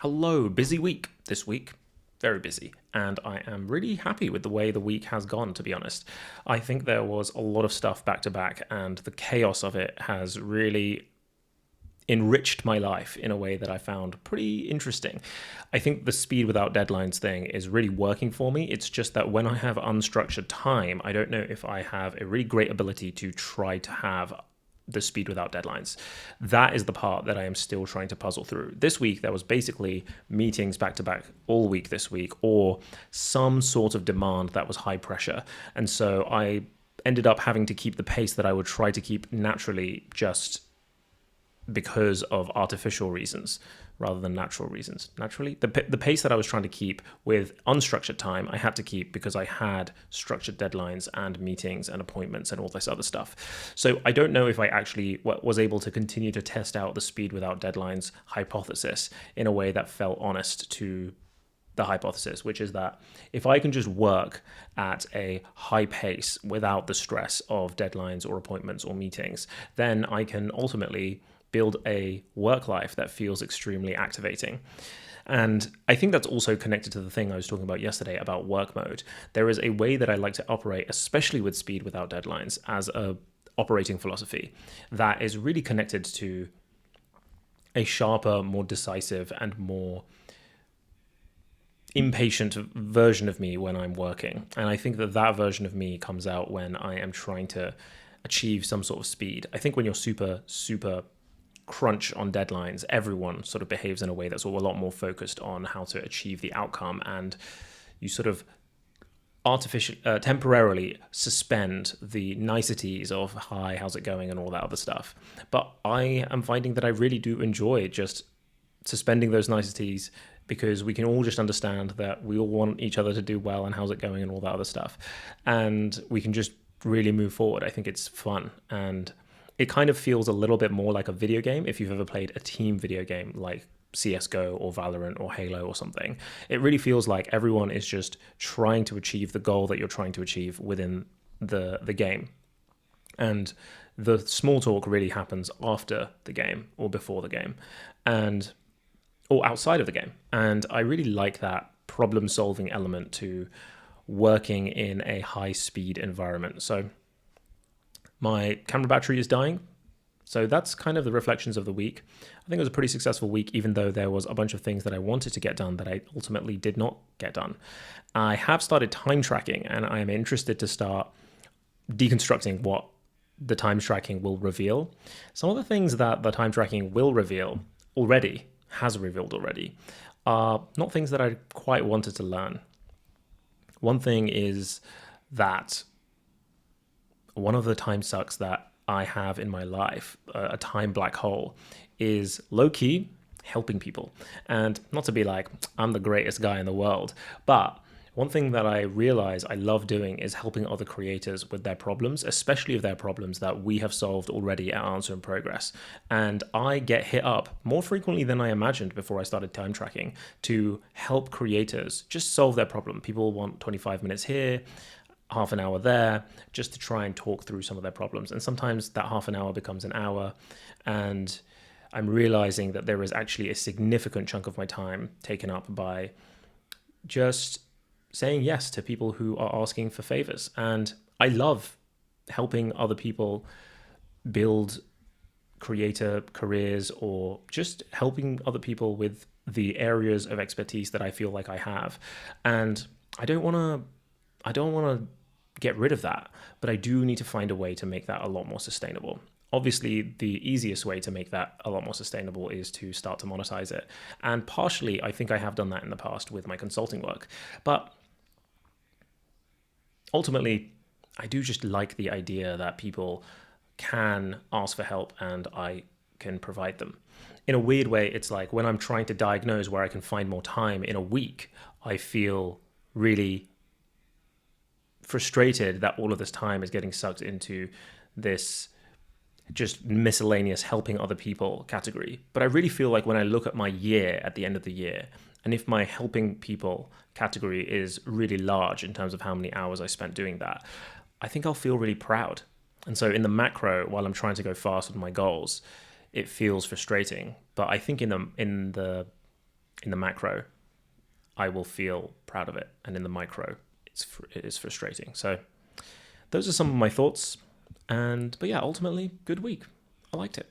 Hello, busy week this week. Very busy. And I am really happy with the way the week has gone, to be honest. I think there was a lot of stuff back to back, and the chaos of it has really enriched my life in a way that I found pretty interesting. I think the speed without deadlines thing is really working for me. It's just that when I have unstructured time, I don't know if I have a really great ability to try to have the speed without deadlines. That is the part that I am still trying to puzzle through. This week, there was basically meetings back to back all week this week, or some sort of demand that was high pressure. And so I ended up having to keep the pace that I would try to keep naturally, just because of artificial reasons rather than natural reasons. Naturally, the pace that I was trying to keep with unstructured time, I had to keep because I had structured deadlines and meetings and appointments and all this other stuff. So I don't know if I actually was able to continue to test out the speed without deadlines hypothesis in a way that felt honest to the hypothesis, which is that if I can just work at a high pace without the stress of deadlines or appointments or meetings, then I can ultimately build a work life that feels extremely activating. And I think that's also connected to the thing I was talking about yesterday about work mode. There is a way that I like to operate, especially with speed without deadlines, as a operating philosophy that is really connected to a sharper, more decisive, and more impatient version of me when I'm working. And I think that that version of me comes out when I am trying to achieve some sort of speed. I think when you're super crunch on deadlines, everyone sort of behaves in a way that's a lot more focused on how to achieve the outcome, and you sort of temporarily suspend the niceties of hi, how's it going, and all that other stuff. But I am finding that I really do enjoy just suspending those niceties, because we can all just understand that we all want each other to do well and how's it going and all that other stuff, and we can just really move forward. I think it's fun, and it kind of feels a little bit more like a video game. If you've ever played a team video game like CSGO or Valorant or Halo or something, it really feels like everyone is just trying to achieve the goal that you're trying to achieve within the game. And the small talk really happens after the game or before the game, or outside of the game. And I really like that problem solving element to working in a high speed environment. So my camera battery is dying. So that's kind of the reflections of the week. I think it was a pretty successful week, even though there was a bunch of things that I wanted to get done that I ultimately did not get done. I have started time tracking, and I am interested to start deconstructing what the time tracking will reveal. Some of the things that the time tracking will reveal has revealed already, are not things that I quite wanted to learn. One thing is that one of the time sucks that I have in my life, a time black hole, is low-key helping people. And not to be like, I'm the greatest guy in the world, but one thing that I realize I love doing is helping other creators with their problems, especially if they're problems that we have solved already at Answer in Progress. And I get hit up more frequently than I imagined before I started time tracking to help creators just solve their problem. People want 25 minutes here, half an hour there, just to try and talk through some of their problems. And sometimes that half an hour becomes an hour, and I'm realizing that there is actually a significant chunk of my time taken up by just saying yes to people who are asking for favors. And I love helping other people build creator careers, or just helping other people with the areas of expertise that I feel like I have. And I don't want to get rid of that, but I do need to find a way to make that a lot more sustainable. Obviously, the easiest way to make that a lot more sustainable is to start to monetize it. And partially, I think I have done that in the past with my consulting work. But ultimately, I do just like the idea that people can ask for help and I can provide them. In a weird way, it's like when I'm trying to diagnose where I can find more time in a week, I feel really frustrated that all of this time is getting sucked into this just miscellaneous helping other people category. But I really feel like when I look at my year at the end of the year, and if my helping people category is really large in terms of how many hours I spent doing that, I think I'll feel really proud. And so in the macro, while I'm trying to go fast with my goals, it feels frustrating. But I think in the in the macro, I will feel proud of it, and in the micro, it is frustrating. So those are some of my thoughts, but yeah, ultimately, good week. I liked it.